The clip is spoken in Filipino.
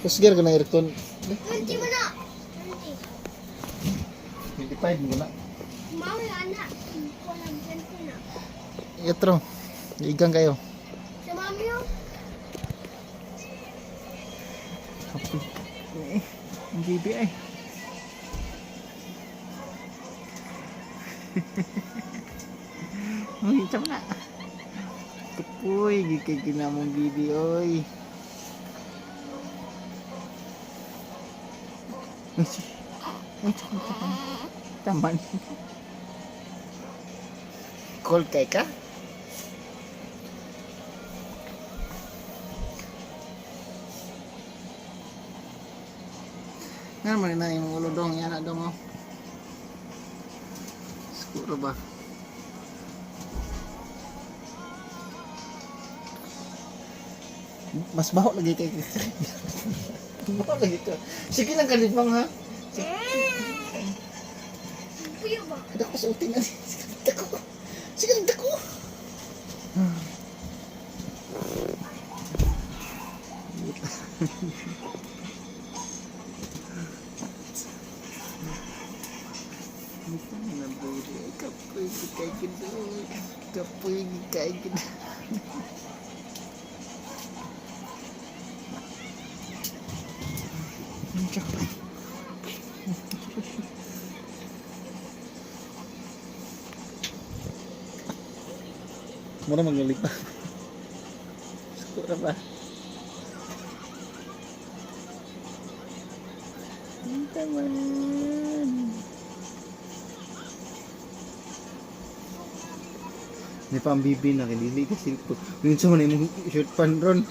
Kusger ka na aircon. 20 mo na. 25 mo na. Mau na anak. Walang 20 na. Yatro. Igang kayo. Sa mami yun. Ang bibi ay. Uy, tama na. Tupoy, gikay ginamong bibi, oy. Uy, taman. Call kay ka? Nga mo na yung ulo dong, yan na dong oh. Siguro ba? Mas baho lagi kay baho lagi ka. Sige lang kalipang ha. Puyo ba? Ada ko sa utin na. Sige lang dako. Kapoy gikaigid. Kapoy gikaigid. Mura magnulik pa. Siguro ba? Taman. May pambibi na kinili kasi minsan mo na yung shirt pan ron.